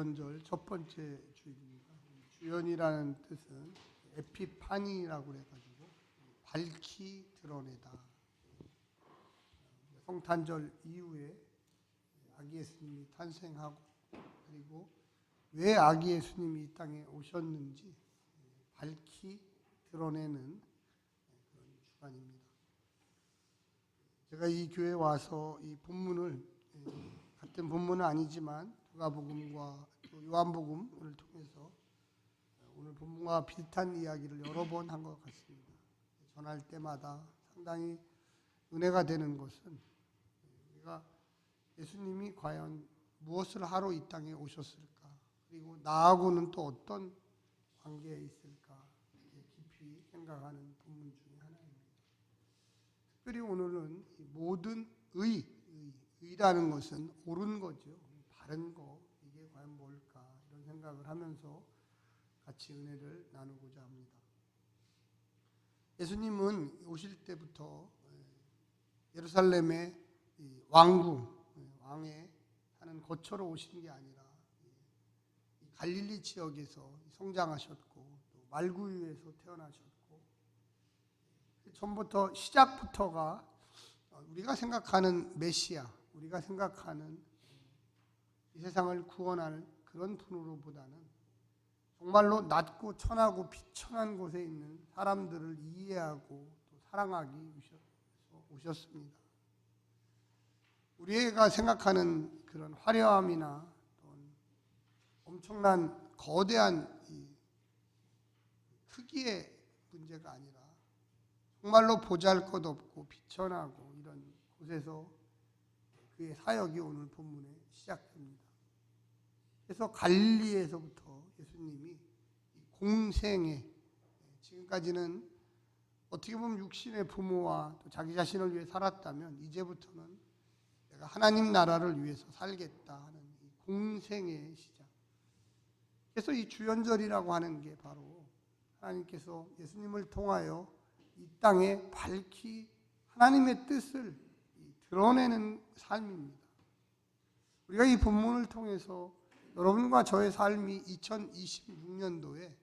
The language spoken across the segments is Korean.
주연절 첫 번째 주일입니다. 주연이라는 뜻은 에피파니라고 해가지고 밝히 드러내다. 성탄절 이후에 아기 예수님이 탄생하고, 그리고 왜 아기 예수님이 이 땅에 오셨는지 밝히 드러내는 그런 주간입니다. 제가 이 교회에 와서 이 본문을, 같은 본문은 아니지만 누가복음과 또 요한복음을 통해서 오늘 본문과 비슷한 이야기를 여러 번 한 것 같습니다. 전할 때마다 상당히 은혜가 되는 것은, 우리가 예수님이 과연 무엇을 하러 이 땅에 오셨을까, 그리고 나하고는 또 어떤 관계에 있을까 깊이 생각하는 본문 중에 하나입니다. 특별히 오늘은 모든 의라는 것은 옳은 거죠. 바른 거, 이게 과연 뭘까, 이런 생각을 하면서 같이 은혜를 나누고자 합니다. 예수님은 오실 때부터 예루살렘의 왕에 사는 거처로 오신 게 아니라 갈릴리 지역에서 성장하셨고, 또 말구유에서 태어나셨고, 처음부터 시작부터가 우리가 생각하는 메시아, 우리가 생각하는 이 세상을 구원할 그런 분으로보다는 정말로 낮고 천하고 비천한 곳에 있는 사람들을 이해하고 또 사랑하기 위해서 오셨습니다. 우리가 생각하는 그런 화려함이나 엄청난 거대한 이 크기의 문제가 아니라 정말로 보잘것없고 비천하고 이런 곳에서 그의 사역이 오늘 본문에 시작됩니다. 그래서 갈릴리에서부터 예수님이 공생애, 지금까지는 어떻게 보면 육신의 부모와 또 자기 자신을 위해 살았다면, 이제부터는 내가 하나님 나라를 위해서 살겠다 하는 이 공생애의 시작. 그래서 이 주연절이라고 하는 게 바로 하나님께서 예수님을 통하여 이 땅에 밝히 하나님의 뜻을 드러내는 삶입니다. 우리가 이 본문을 통해서 여러분과 저의 삶이 2026년도에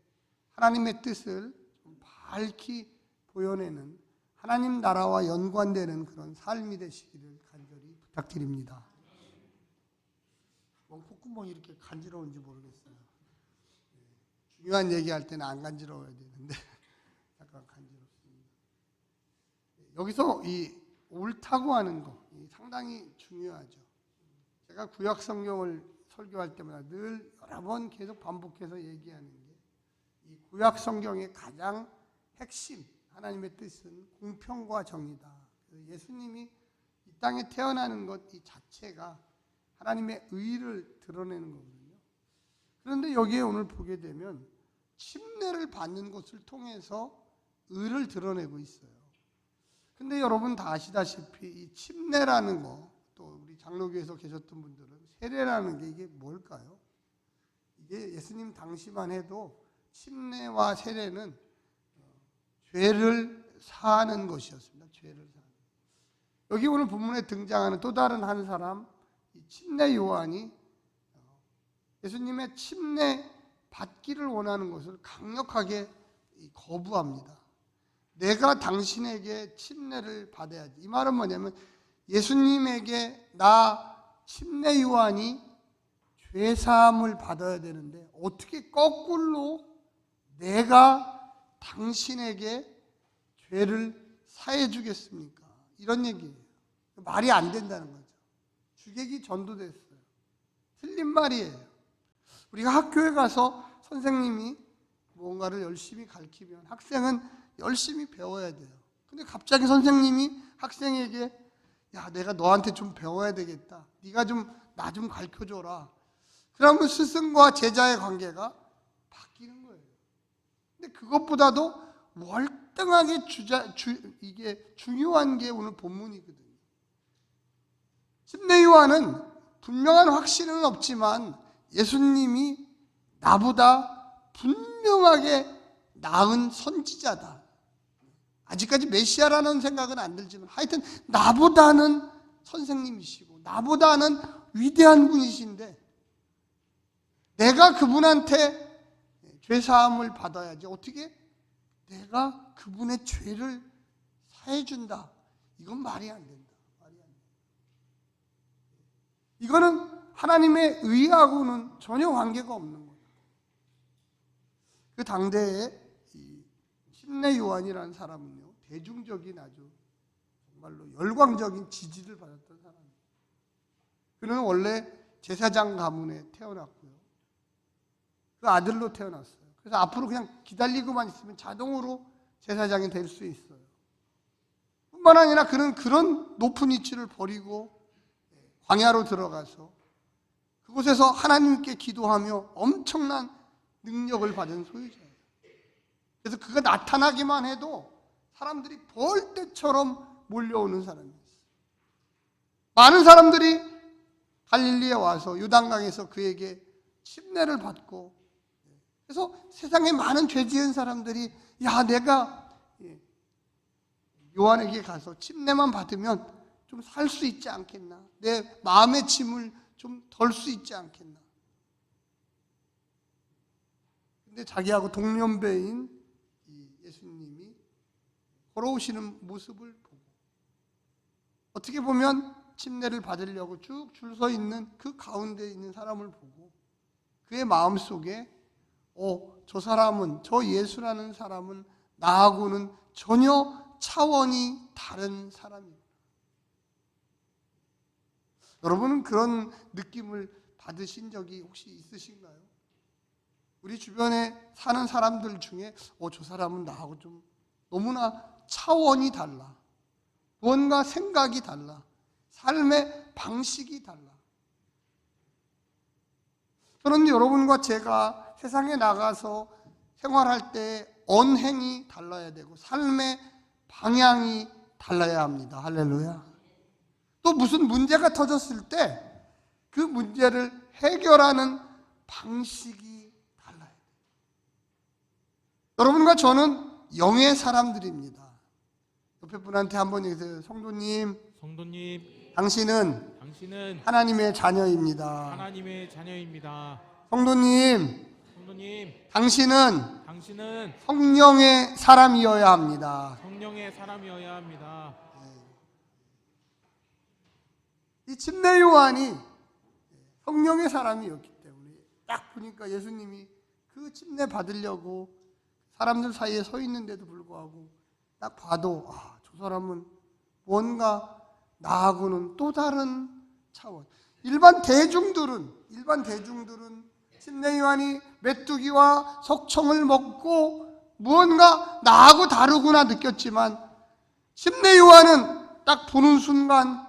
하나님의 뜻을 좀 밝히 보여내는, 하나님 나라와 연관되는 그런 삶이 되시기를 간절히 부탁드립니다. 콧구멍이 이렇게 간지러운지 모르겠어요. 중요한 얘기할 때는 안 간지러워야 되는데 약간 간지럽습니다. 여기서 이 옳다고 하는 거 상당히 중요하죠. 제가 구약 성경을 설교할 때마다 늘 여러 번 계속 반복해서 얘기하는 게, 이 구약 성경의 가장 핵심, 하나님의 뜻은 공평과 정의다. 예수님이 이 땅에 태어나는 것 이 자체가 하나님의 의를 드러내는 거거든요. 그런데 여기에 오늘 보게 되면 침례를 받는 것을 통해서 의를 드러내고 있어요. 근데 여러분 다 아시다시피 이 침례라는 거, 또 우리 장로교에서 계셨던 분들은 세례라는 게 이게 뭘까요? 이게 예수님 당시만 해도 침례와 세례는 죄를 사하는 것이었습니다. 죄를 사하는. 여기 오늘 본문에 등장하는 또 다른 한 사람, 이 침례 요한이 예수님의 침례 받기를 원하는 것을 강력하게 거부합니다. 내가 당신에게 침례를 받아야지. 이 말은 뭐냐면, 예수님에게 나 침례 요한이 죄사함을 받아야 되는데 어떻게 거꾸로 내가 당신에게 죄를 사해 주겠습니까? 이런 얘기예요. 말이 안 된다는 거죠. 주객이 전도됐어요. 틀린 말이에요. 우리가 학교에 가서 선생님이 무언가를 열심히 가르치면 학생은 열심히 배워야 돼요. 근데 갑자기 선생님이 학생에게, 야, 내가 너한테 좀 배워야 되겠다. 네가 좀 나 좀 가르쳐줘라. 그러면 스승과 제자의 관계가 바뀌는 거예요. 근데 그것보다도 월등하게 이게 중요한 게 오늘 본문이거든요. 침례 요한은 분명한 확신은 없지만 예수님이 나보다 분명하게 나은 선지자다. 아직까지 메시아라는 생각은 안 들지만 하여튼 나보다는 선생님이시고 나보다는 위대한 분이신데 내가 그분한테 죄사함을 받아야지 어떻게 내가 그분의 죄를 사해준다. 이건 말이 안 된다. 이거는 하나님의 의하고는 전혀 관계가 없는 거예요. 그 당대에 심내 요한이라는 사람은요, 대중적인 아주 정말로 열광적인 지지를 받았던 사람이에요. 그는 원래 제사장 가문에 태어났고요. 그 아들로 태어났어요. 그래서 앞으로 그냥 기다리고만 있으면 자동으로 제사장이 될 수 있어요. 뿐만 아니라 그는 그런 높은 위치를 버리고 광야로 들어가서 그곳에서 하나님께 기도하며 엄청난 능력을 받은 소유자예요. 그래서 그가 나타나기만 해도 사람들이 벌떼처럼 몰려오는 사람이었어요. 많은 사람들이 갈릴리에 와서 요단강에서 그에게 침례를 받고, 그래서 세상에 많은 죄 지은 사람들이 야, 내가 요한에게 가서 침례만 받으면 좀 살 수 있지 않겠나? 내 마음의 짐을 좀 덜 수 있지 않겠나? 근데 자기하고 동년배인 예수님이 걸어오시는 모습을 보고, 어떻게 보면 침례를 받으려고 쭉 줄 서 있는 그 가운데 있는 사람을 보고 그의 마음속에 저 사람은, 저 예수라는 사람은 나하고는 전혀 차원이 다른 사람이구나. 여러분은 그런 느낌을 받으신 적이 혹시 있으신가요? 우리 주변에 사는 사람들 중에 저 사람은 나하고 좀 너무나 차원이 달라. 무언가 생각이 달라. 삶의 방식이 달라. 저는 여러분과 제가 세상에 나가서 생활할 때 언행이 달라야 되고 삶의 방향이 달라야 합니다. 할렐루야. 또 무슨 문제가 터졌을 때 그 문제를 해결하는 방식이 달라야 돼요. 여러분과 저는 영의 사람들입니다. 옆에 분한테 한번 얘기해요. 성도님, 당신은 하나님의 자녀입니다. 성도님, 당신은 성령의 사람이어야 합니다. 이 침례 요한이 성령의 사람이었기 때문에 딱 보니까 예수님이 그 침례 받으려고 사람들 사이에 서 있는데도 불구하고 딱 봐도 저 사람은 뭔가 나하고는 또 다른 차원. 일반 대중들은 침례 요한이 메뚜기와 석청을 먹고 무언가 나하고 다르구나 느꼈지만, 침례 요한은 딱 보는 순간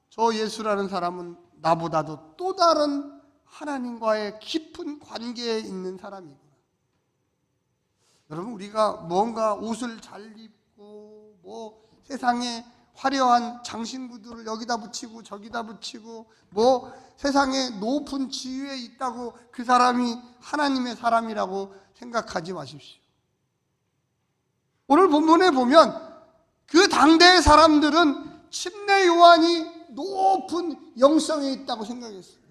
저 예수라는 사람은 나보다도 또 다른 하나님과의 깊은 관계에 있는 사람이구나. 여러분, 우리가 뭔가 옷을 잘 입고 세상에 화려한 장신구들을 여기다 붙이고 저기다 붙이고 세상에 높은 지위에 있다고 그 사람이 하나님의 사람이라고 생각하지 마십시오. 오늘 본문에 보면 그 당대의 사람들은 침례 요한이 높은 영성에 있다고 생각했어요.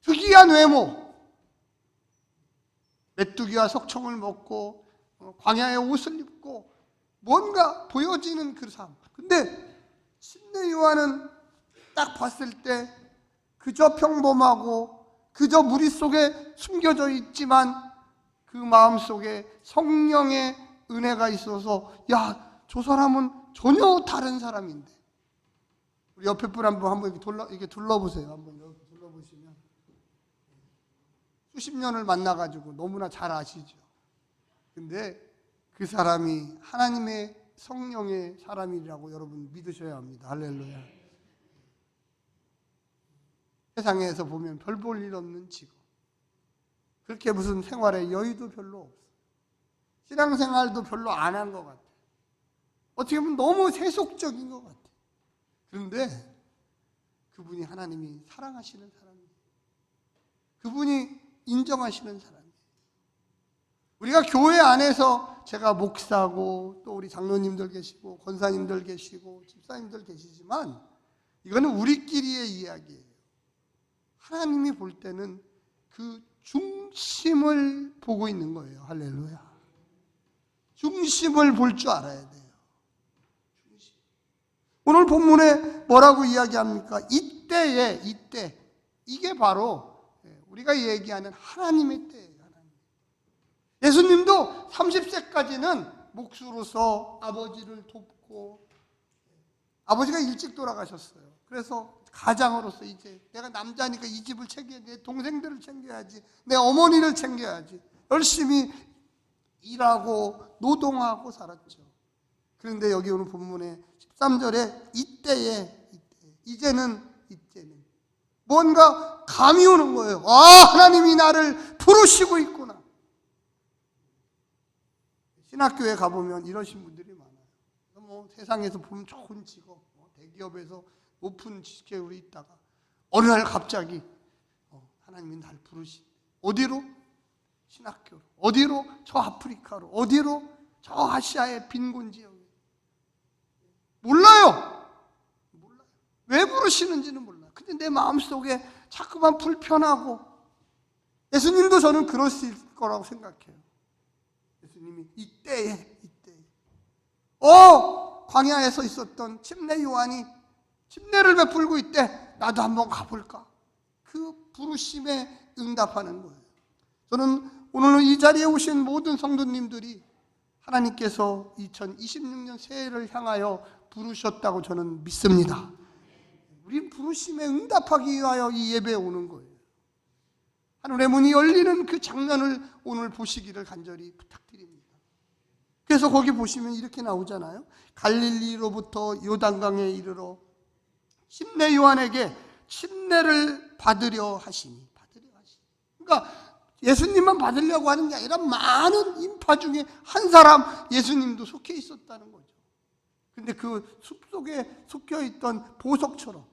특이한 외모, 메뚜기와 석청을 먹고 광야의 옷을 입고 뭔가 보여지는 그 삶. 근데 침례 요한은 딱 봤을 때 그저 평범하고 그저 무리 속에 숨겨져 있지만 그 마음 속에 성령의 은혜가 있어서 저 사람은 전혀 다른 사람인데. 우리 옆에 분 한번 이렇게 둘러보세요. 한번 이렇게 둘러보시면 수십 년을 만나가지고 너무나 잘 아시죠. 근데 그 사람이 하나님의 성령의 사람이라고 여러분 믿으셔야 합니다. 할렐루야. 세상에서 보면 별 볼 일 없는 직업, 그렇게 무슨 생활에 여유도 별로 없어. 신앙생활도 별로 안 한 것 같아. 어떻게 보면 너무 세속적인 것 같아. 그런데 그분이 하나님이 사랑하시는 사람이에요. 그분이 인정하시는 사람이에요. 우리가 교회 안에서 제가 목사고 또 우리 장로님들 계시고 권사님들 계시고 집사님들 계시지만 이거는 우리끼리의 이야기예요. 하나님이 볼 때는 그 중심을 보고 있는 거예요. 할렐루야. 중심을 볼 줄 알아야 돼요. 중심. 오늘 본문에 뭐라고 이야기합니까? 이때 이게 바로 우리가 얘기하는 하나님의 때예요. 예수님도 30세까지는 목수로서 아버지를 돕고, 아버지가 일찍 돌아가셨어요. 그래서 가장으로서 이제 내가 남자니까 이 집을 챙겨야지, 내 동생들을 챙겨야지, 내 어머니를 챙겨야지 열심히 일하고 노동하고 살았죠. 그런데 여기 오늘 본문에 13절에 이제는 뭔가 감이 오는 거예요. 하나님이 나를 부르시고 있구나. 신학교에 가보면 이러신 분들이 많아요. 뭐 세상에서 보면 좋은 직업, 대기업에서 높은 직책으로 있다가 어느 날 갑자기 하나님이 날 부르시. 어디로? 신학교로. 어디로? 저 아프리카로. 어디로? 저 아시아의 빈곤 지역에. 몰라요. 왜 부르시는지는 몰라요. 근데 내 마음속에 자꾸만 불편하고, 예수님도 저는 그러실 거라고 생각해요. 예수님이 이때에 광야에서 있었던 침례 요한이 침례를 베풀고 있대. 나도 한번 가볼까? 그 부르심에 응답하는 거예요. 저는 오늘 이 자리에 오신 모든 성도님들이 하나님께서 2026년 새해를 향하여 부르셨다고 저는 믿습니다. 우리 부르심에 응답하기 위하여 이 예배에 오는 거예요. 하늘의 문이 열리는 그 장면을 오늘 보시기를 간절히 부탁드립니다. 그래서 거기 보시면 이렇게 나오잖아요. 갈릴리로부터 요단강에 이르러 침례 요한에게 침례를 받으려 하시니. 그러니까 예수님만 받으려고 하는 게 아니라 많은 인파 중에 한 사람, 예수님도 속해 있었다는 거죠. 근데 그 숲속에 숨겨있던 보석처럼,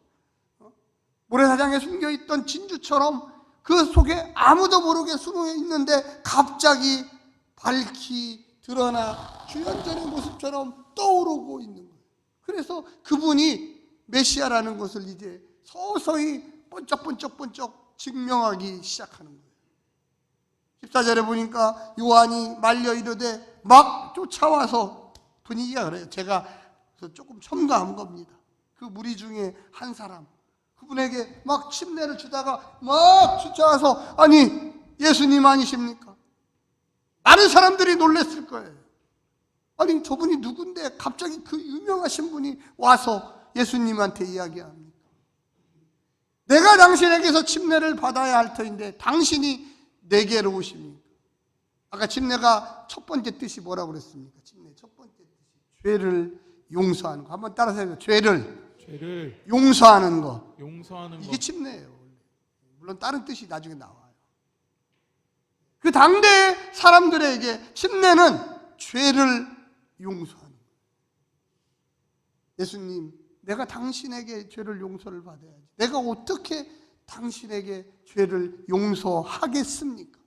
모래사장에 숨겨있던 진주처럼 그 속에 아무도 모르게 숨어 있는데 갑자기 밝히 드러나 주연전의 모습처럼 떠오르고 있는 거예요. 그래서 그분이 메시아라는 것을 이제 서서히 번쩍번쩍 증명하기 시작하는 거예요. 14절에 보니까 요한이 말려 이르되 막 쫓아와서, 분위기가 그래요. 제가 조금 첨가한 겁니다. 그 무리 중에 한 사람, 그분에게 막 침례를 주다가 막 쫓아와서, 아니 예수님 아니십니까? 많은 사람들이 놀랐을 거예요. 아니 저분이 누군데 갑자기 그 유명하신 분이 와서 예수님한테 이야기합니다. 내가 당신에게서 침례를 받아야 할 터인데 당신이 내게로 오십니까? 아까 침례가 첫 번째 뜻이 뭐라고 그랬습니까? 침례 첫 번째 뜻이 죄를 용서하는 거. 한번 따라서 해요. 죄를 용서하는 거. 이게 침례예요. 물론 다른 뜻이 나중에 나와요. 그 당대의 사람들에게 침례는 죄를 용서하는 거예요. 예수님, 내가 당신에게 죄를 용서를 받아야지. 내가 어떻게 당신에게 죄를 용서하겠습니까?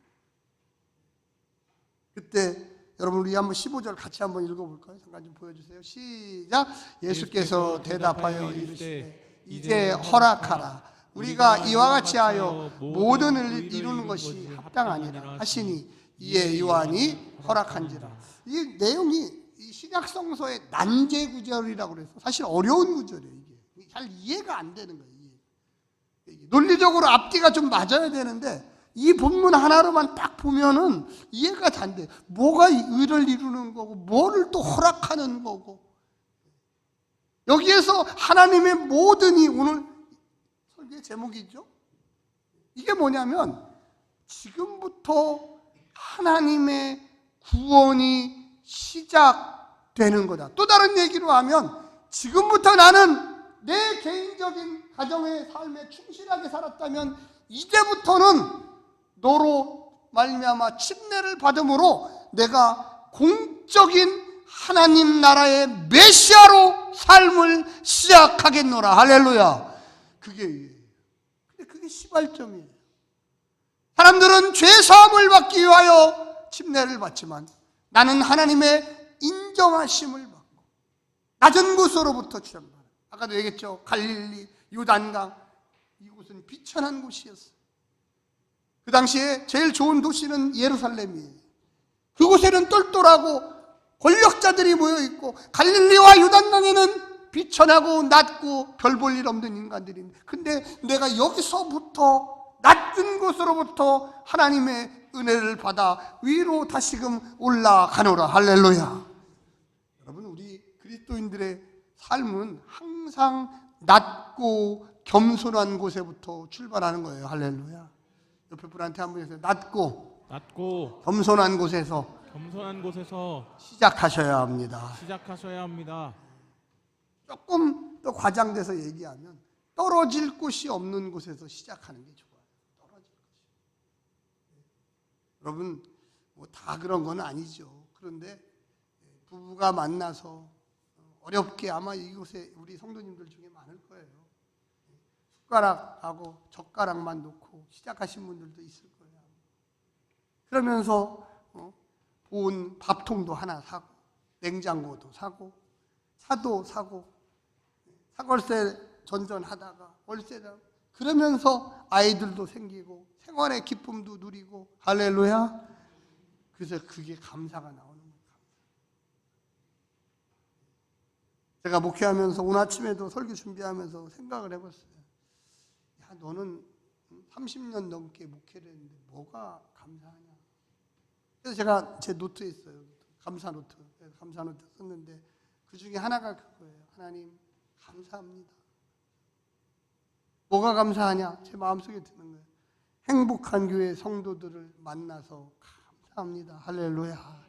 그때 여러분 우리 한번 15절 같이 한번 읽어볼까요? 잠깐 좀 보여주세요. 시작. 예수께서 대답하여 이르시되 이제 허락하라. 우리가 이와 같이 하여 모든 일을 이루는 것이 합당하니라 하시니 이에 요한이 허락한지라. 이 내용이 이 신약성서의 난제 구절이라고 그래서 사실 어려운 구절이에요. 이게 잘 이해가 안 되는 거예요. 논리적으로 앞뒤가 좀 맞아야 되는데 이 본문 하나로만 딱 보면은 이해가 잘 안 돼. 뭐가 의를 이루는 거고 뭐를 또 허락하는 거고, 여기에서 하나님의 모든이, 오늘 설교의 제목이죠. 이게 뭐냐면 지금부터 하나님의 구원이 시작되는 거다. 또 다른 얘기로 하면 지금부터 나는 내 개인적인 가정의 삶에 충실하게 살았다면 이제부터는 너로 말미암아 침례를 받음으로 내가 공적인 하나님 나라의 메시아로 삶을 시작하겠노라. 할렐루야. 근데 그게 시발점이에요. 사람들은 죄 사함을 받기 위하여 침례를 받지만 나는 하나님의 인정하심을 받고 낮은 곳으로부터 취합니다. 아까도 얘기했죠. 갈릴리, 요단강, 이곳은 비천한 곳이었어요. 그 당시에 제일 좋은 도시는 예루살렘이에요. 그곳에는 똘똘하고 권력자들이 모여있고 갈릴리와 요단강에는 비천하고 낮고 별 볼 일 없는 인간들인데, 근데 내가 여기서부터 낮은 곳으로부터 하나님의 은혜를 받아 위로 다시금 올라가노라. 할렐루야. 여러분, 우리 그리스도인들의 삶은 항상 낮고 겸손한 곳에부터 출발하는 거예요. 할렐루야. 옆에 분한테 한번 해서 낮고 겸손한 곳에서 시작하셔야 합니다. 조금 더 과장돼서 얘기하면 떨어질 곳이 없는 곳에서 시작하는 게 좋아요. 떨어질 곳이. 여러분, 뭐 다 그런 건 아니죠. 그런데 부부가 만나서 어렵게, 아마 이곳에 우리 성도님들 중에 많을 거예요. 숟가락하고 젓가락만 놓고 시작하신 분들도 있을 거예요. 그러면서 본 밥통도 하나 사고, 냉장고도 사고, 차도 사고, 사골세 전전하다가 월세다, 그러면서 아이들도 생기고 생활의 기쁨도 누리고. 할렐루야. 그래서 그게 감사가 나오는 거예요. 제가 목회하면서 오늘 아침에도 설교 준비하면서 생각을 해봤어요. 야, 너는 30년 넘게 목회를 했는데 뭐가 감사하냐. 그래서 제가 제 노트에 있어요. 감사 노트 썼는데 그 중에 하나가 그거예요. 하나님 감사합니다. 뭐가 감사하냐? 제 마음속에 드는 거예요. 행복한 교회 성도들을 만나서 감사합니다. 할렐루야.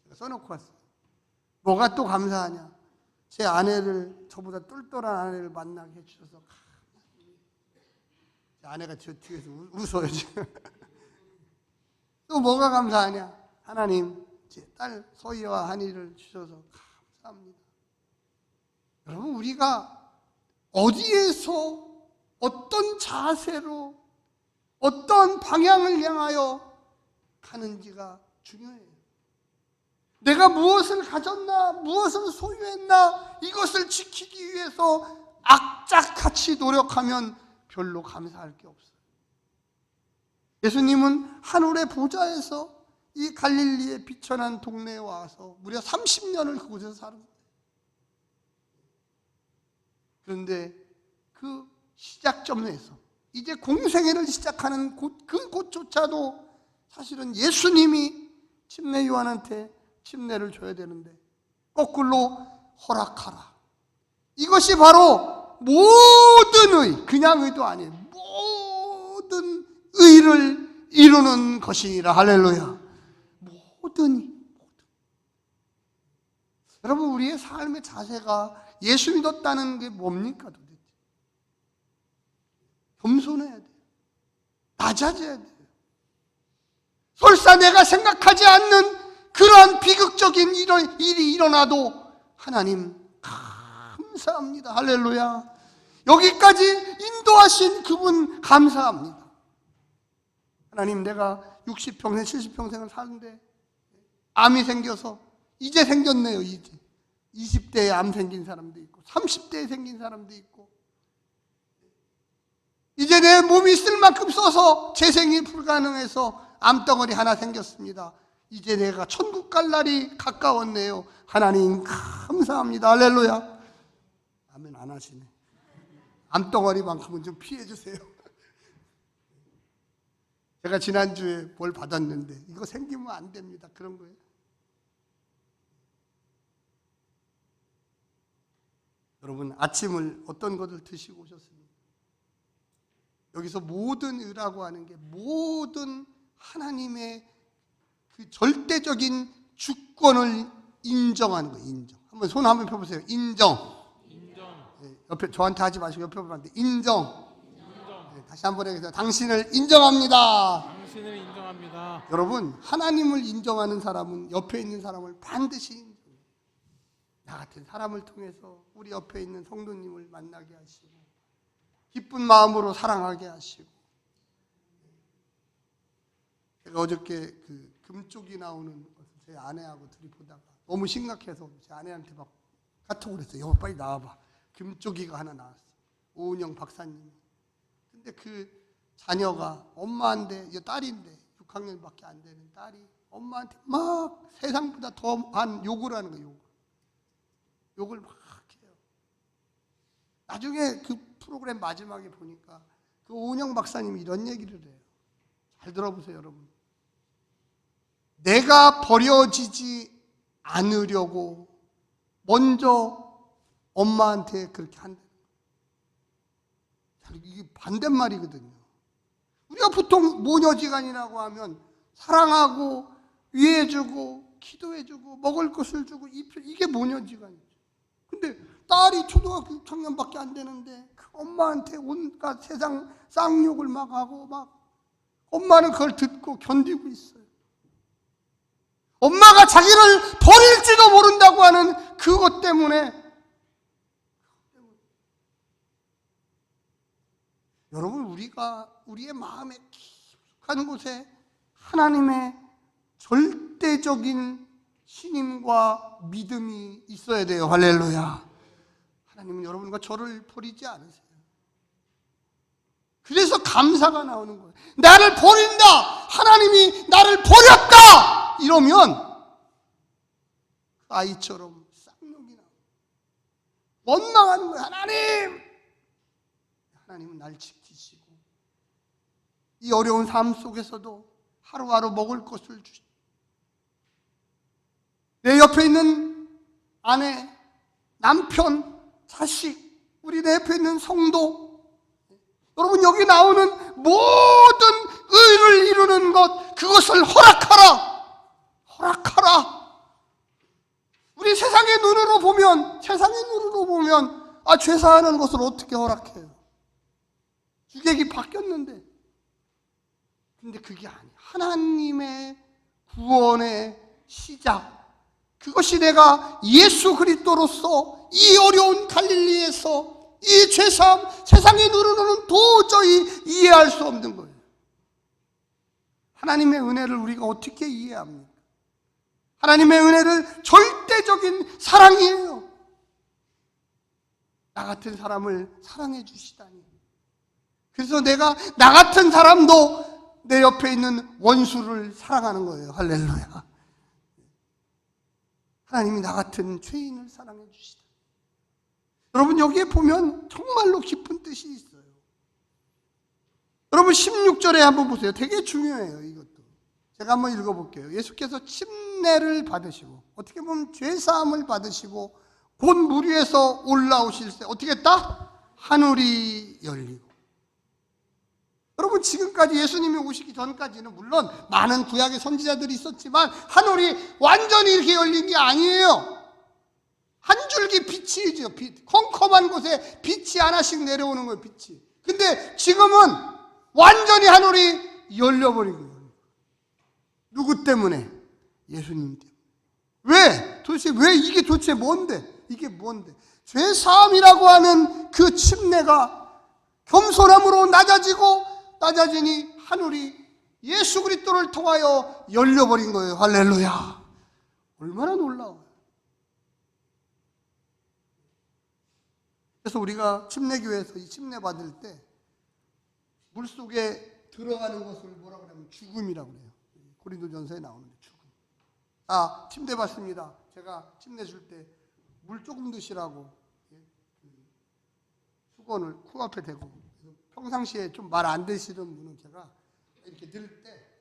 제가 써놓고 왔어요. 뭐가 또 감사하냐? 제 아내를, 저보다 똘똘한 아내를 만나게 해주셔서 감사합니다. 제 아내가 저 뒤에서 웃어요 지금. 또 뭐가 감사하냐? 하나님 제 딸 서희와 한이를 주셔서 감사합니다. 여러분, 우리가 어디에서 어떤 자세로 어떤 방향을 향하여 가는지가 중요해요. 내가 무엇을 가졌나, 무엇을 소유했나, 이것을 지키기 위해서 악착같이 노력하면 별로 감사할 게 없어요. 예수님은 하늘의 보좌에서 이 갈릴리의 비천한 동네에 와서 무려 30년을 그곳에서 사는 거예요. 그런데 그 시작점에서 이제 공생애를 시작하는 그곳조차도 사실은 예수님이 침례 요한한테 침례를 줘야 되는데 거꾸로 허락하라. 이것이 바로 모든 의, 그냥 의도 아니에요. 모든 의를 이루는 것이니라. 할렐루야. 모든 의. 여러분, 우리의 삶의 자세가 예수 믿었다는 게 뭡니까 도대체? 겸손해야 돼요. 낮아져야 돼요. 설사 내가 생각하지 않는 그러한 비극적인 일이 일어나도 하나님 감사합니다. 할렐루야. 여기까지 인도하신 그분 감사합니다. 하나님, 내가 60평생 70평생을 사는데 암이 생겨서 이제 생겼네요. 이제 20대에 암 생긴 사람도 있고 30대에 생긴 사람도 있고, 이제 내 몸이 쓸 만큼 써서 재생이 불가능해서 암덩어리 하나 생겼습니다. 이제 내가 천국 갈 날이 가까웠네요. 하나님 감사합니다. 할렐루야. 아멘 안 하시네. 암덩어리만큼은 좀 피해 주세요. 제가 지난주에 뭘 받았는데 이거 생기면 안 됩니다. 그런 거예요. 여러분, 아침을 어떤 것을 드시고 오셨습니까? 여기서 모든 의라고 하는 게 모든 하나님의 그 절대적인 주권을 인정하는 거예요. 인정. 한번 손 한번 펴보세요. 인정. 네, 옆에 저한테 하지 마시고 옆에 분한테 인정. 네, 다시 한번 해보세요. 당신을 인정합니다. 여러분, 하나님을 인정하는 사람은 옆에 있는 사람을 반드시 인정해요. 나 같은 사람을 통해서 우리 옆에 있는 성도님을 만나게 하시고 기쁜 마음으로 사랑하게 하시고. 제가 어저께 그 금쪽이 나오는 것을 제 아내하고 둘이 보다가 너무 심각해서 제 아내한테 막 카톡을 했어요. 여보 빨리 나와봐. 금쪽이가 하나 나왔어. 오은영 박사님. 근데 그 자녀가 엄마한테, 딸인데 6학년밖에 안 되는 딸이 엄마한테 막 세상보다 더한 욕을 하는 거예요. 욕을 막 해요. 나중에 그 프로그램 마지막에 보니까 그 오은영 박사님이 이런 얘기를 해요. 잘 들어보세요, 여러분. 내가 버려지지 않으려고 먼저 엄마한테 그렇게 한다. 이게 반대말이거든요. 우리가 보통 모녀지간이라고 하면 사랑하고 위해주고 기도해주고 먹을 것을 주고 이게 모녀지간이죠. 근데 딸이 초등학교 6학년밖에 안 되는데 그 엄마한테 온갖 세상 쌍욕을 막 하고 막 엄마는 그걸 듣고 견디고 있어요. 엄마가 자기를 버릴지도 모른다고 하는 그것 때문에 여러분, 우리의 마음의 깊숙한 곳에 하나님의 절대적인 신임과 믿음이 있어야 돼요. 할렐루야. 하나님은 여러분과 저를 버리지 않으세요. 그래서 감사가 나오는 거예요. 나를 버린다! 하나님이 나를 버렸다! 이러면 그 아이처럼 쌍욕이 나와요. 원망하는 거예요. 하나님은 날 지키시고 이 어려운 삶 속에서도 하루하루 먹을 것을 주시고 내 옆에 있는 아내, 남편, 자식, 우리 내 옆에 있는 성도, 여러분 여기 나오는 모든 의를 이루는 것, 그것을 허락하라. 우리 세상의 눈으로 보면 죄사하는 것을 어떻게 허락해요? 주객이 바뀌었는데. 근데 그게 아니에요. 하나님의 구원의 시작, 그것이 내가 예수 그리스도로서 이 어려운 갈릴리에서 이 죄사함, 세상의 눈으로는 도저히 이해할 수 없는 거예요. 하나님의 은혜를 우리가 어떻게 이해합니까? 하나님의 은혜를 절대적인 사랑이에요. 나 같은 사람을 사랑해 주시다니. 그래서 내가 나 같은 사람도 내 옆에 있는 원수를 사랑하는 거예요. 할렐루야. 하나님이 나 같은 죄인을 사랑해 주시다. 여러분 여기에 보면 정말로 깊은 뜻이 있어요. 여러분 16절에 한번 보세요. 되게 중요해요. 이것도 제가 한번 읽어볼게요. 예수께서 침례를 받으시고 어떻게 보면 죄사함을 받으시고 곧 물 위에서 올라오실 때 어떻게 했다? 하늘이 열리고. 여러분 지금까지 예수님이 오시기 전까지는 물론 많은 구약의 선지자들이 있었지만 하늘이 완전히 이렇게 열린 게 아니에요. 한 줄기 빛이죠. 빛. 컴컴한 곳에 빛이 하나씩 내려오는 거예요. 빛이. 근데 지금은 완전히 하늘이 열려버린 거예요. 누구 때문에? 예수님 때문에. 왜? 도대체 왜 이게 도대체 뭔데? 이게 뭔데? 죄사함이라고 하는 그 침례가 겸손함으로 낮아지니 하늘이 예수 그리스도를 통하여 열려버린 거예요. 할렐루야. 얼마나 놀라워요. 그래서 우리가 침례교회에서 이 침례 받을 때 물속에 들어가는 것을 뭐라 그러면 죽음이라고 그래요. 고린도전서에 나오는데 죽음. 침례 받습니다. 제가 침례 줄 때 물 조금 드시라고 수건을 코앞에 대고, 평상시에 좀 말 안 되시는 분은 제가 이렇게 들 때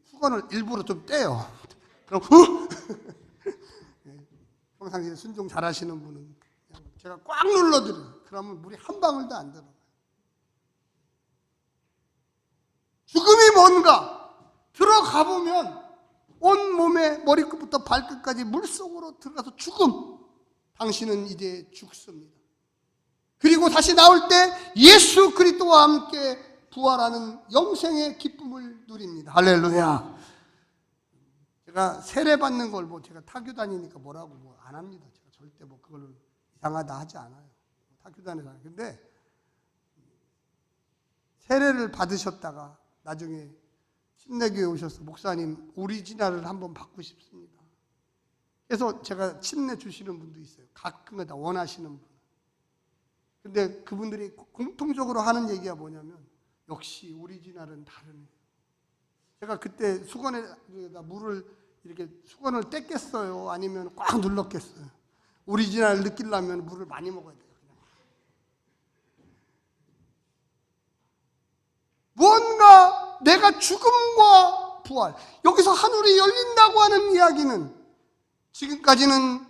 수건을 일부러 좀 떼요. 그럼 평상시에 순종 잘하시는 분은 제가 꽉 눌러드려요. 그러면 물이 한 방울도 안 들어가요. 죽음이 뭔가? 들어가 보면 온몸에 머리끝부터 발끝까지 물속으로 들어가서 죽음. 당신은 이제 죽습니다. 그리고 다시 나올 때 예수 그리스도와 함께 부활하는 영생의 기쁨을 누립니다. 할렐루야. 제가 세례 받는 걸 제가 타교 다니니까 뭐라고 안 합니다. 제가 절대 그걸 이상하다 하지 않아요. 타교 다니잖아요. 근데 세례를 받으셨다가 나중에 침례교회 오셔서 목사님 오리지널을 한번 받고 싶습니다. 그래서 제가 침례 주시는 분도 있어요. 가끔가다 원하시는 분. 근데 그분들이 공통적으로 하는 얘기가 뭐냐면 역시 오리지널은 다르네요. 제가 그때 수건에다 물을 이렇게 수건을 뗐겠어요? 아니면 꽉 눌렀겠어요? 오리지널 느끼려면 물을 많이 먹어야 돼요. 그냥. 무언가 내가 죽음과 부활, 여기서 하늘이 열린다고 하는 이야기는 지금까지는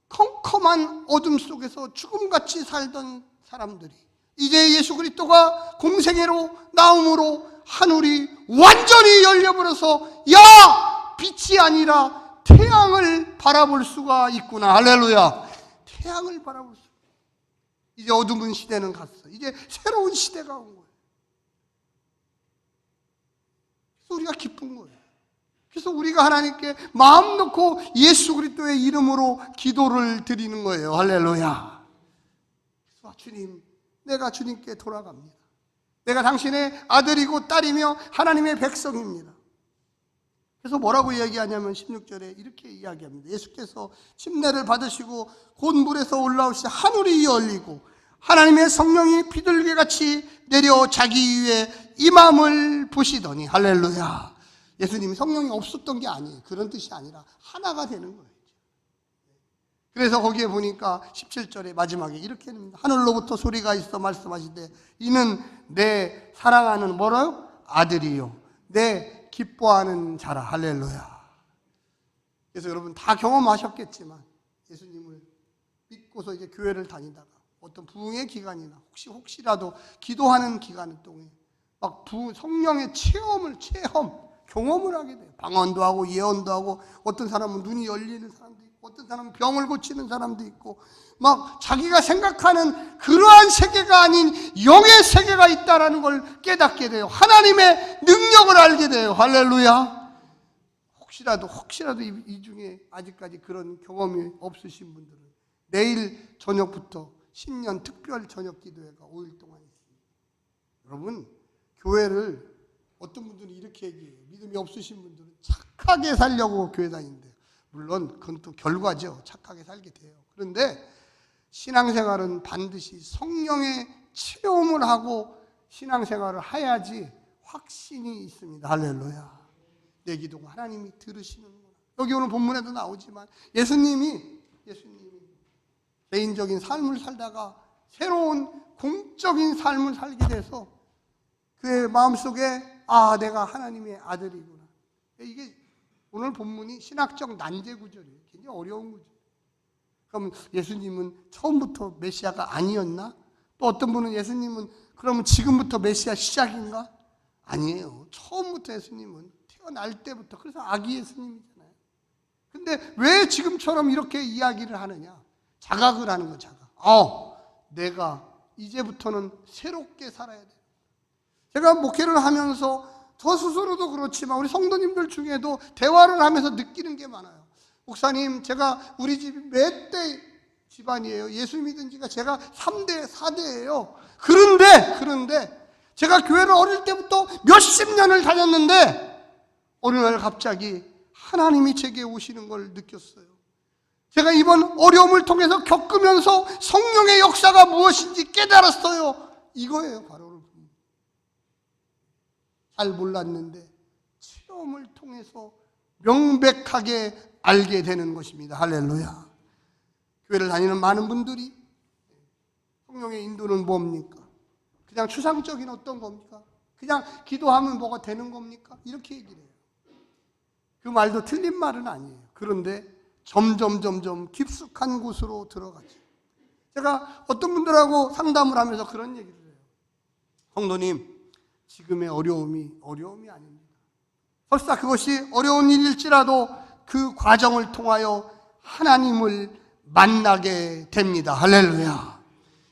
컴컴한 어둠 속에서 죽음같이 살던 사람들이 이제 예수 그리스도가 공생애로 나옴으로 하늘이 완전히 열려버려서 야! 빛이 아니라 태양을 바라볼 수가 있구나. 할렐루야. 태양을 바라볼 수. 이제 어두운 시대는 갔어. 이제 새로운 시대가 온 거예요. 그래서 우리가 기쁜 거예요. 그래서 우리가 하나님께 마음 놓고 예수 그리스도의 이름으로 기도를 드리는 거예요. 할렐루야. 그래서 주님, 내가 주님께 돌아갑니다. 내가 당신의 아들이고 딸이며 하나님의 백성입니다. 그래서 뭐라고 이야기하냐면 16절에 이렇게 이야기합니다. 예수께서 침례를 받으시고 곧 물에서 올라오시 하늘이 열리고 하나님의 성령이 비둘기같이 내려 자기 위에 임함을 보시더니 할렐루야. 예수님이 성령이 없었던 게 아니에요. 그런 뜻이 아니라 하나가 되는 거예요. 그래서 거기에 보니까 17절에 마지막에 이렇게 합니다. 하늘로부터 소리가 있어 말씀하시되 이는 내 사랑하는 뭐라요? 아들이요 내 기뻐하는 자라. 할렐루야. 그래서 여러분 다 경험하셨겠지만 예수님을 믿고서 이제 교회를 다니다가 어떤 부흥의 기간이나 혹시라도 기도하는 기간 동안에 막 성령의 경험을 하게 돼요. 방언도 하고 예언도 하고 어떤 사람은 눈이 열리는 사람도 있고 어떤 사람은 병을 고치는 사람도 있고 막 자기가 생각하는 그러한 세계가 아닌 영의 세계가 있다는 걸 깨닫게 돼요. 하나님의 능력을 알게 돼요. 할렐루야. 혹시라도 이 중에 아직까지 그런 경험이 없으신 분들은 내일 저녁부터 신년 특별 저녁 기도회가 5일 동안 있습니다. 여러분 교회를 어떤 분들은 이렇게 얘기해요. 믿음이 없으신 분들은 착하게 살려고 교회 다닌대요. 물론 그건 또 결과죠. 착하게 살게 돼요. 그런데 신앙생활은 반드시 성령의 체험을 하고 신앙생활을 해야지 확신이 있습니다. 할렐루야. 내 기도가 하나님이 들으시는구나. 여기 오늘 본문에도 나오지만 예수님이 개인적인 삶을 살다가 새로운 공적인 삶을 살게 돼서 그의 마음속에 내가 하나님의 아들이구나. 이게 오늘 본문이 신학적 난제 구절이에요. 굉장히 어려운 구절. 그럼 예수님은 처음부터 메시아가 아니었나? 또 어떤 분은 예수님은 그러면 지금부터 메시아 시작인가? 아니에요. 처음부터 예수님은 태어날 때부터, 그래서 아기 예수님이잖아요. 근데 왜 지금처럼 이렇게 이야기를 하느냐? 자각을 하는 거, 자각. 내가 이제부터는 새롭게 살아야 돼. 제가 목회를 하면서 저 스스로도 그렇지만 우리 성도님들 중에도 대화를 하면서 느끼는 게 많아요. 목사님, 제가 우리 집이 몇 대 집안이에요. 예수 믿은 지가 제가 3대, 4대예요. 그런데 제가 교회를 어릴 때부터 몇십 년을 다녔는데 어느 날 갑자기 하나님이 제게 오시는 걸 느꼈어요. 제가 이번 어려움을 통해서 겪으면서 성령의 역사가 무엇인지 깨달았어요. 이거예요, 바로. 잘 몰랐는데 체험을 통해서 명백하게 알게 되는 것입니다. 할렐루야. 교회를 다니는 많은 분들이 성령의 인도는 뭡니까? 그냥 추상적인 어떤 겁니까? 그냥 기도하면 뭐가 되는 겁니까? 이렇게 얘기를 해요. 그 말도 틀린 말은 아니에요. 그런데 점점 깊숙한 곳으로 들어가죠. 제가 어떤 분들하고 상담을 하면서 그런 얘기를 해요. 성도님, 지금의 어려움이 아닙니다. 설사 그것이 어려운 일일지라도 그 과정을 통하여 하나님을 만나게 됩니다. 할렐루야.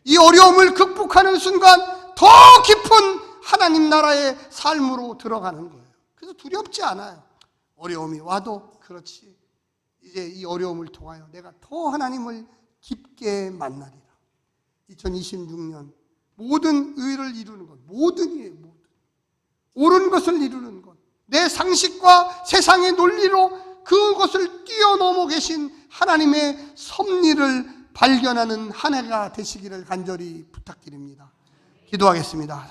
이 어려움을 극복하는 순간 더 깊은 하나님 나라의 삶으로 들어가는 거예요. 그래서 두렵지 않아요. 어려움이 와도 그렇지. 이제 이 어려움을 통하여 내가 더 하나님을 깊게 만나리라. 2026년 모든 의를 이루는 것, 모든 옳은 것을 이루는 것, 내 상식과 세상의 논리로 그것을 뛰어넘어 계신 하나님의 섭리를 발견하는 한 해가 되시기를 간절히 부탁드립니다. 기도하겠습니다.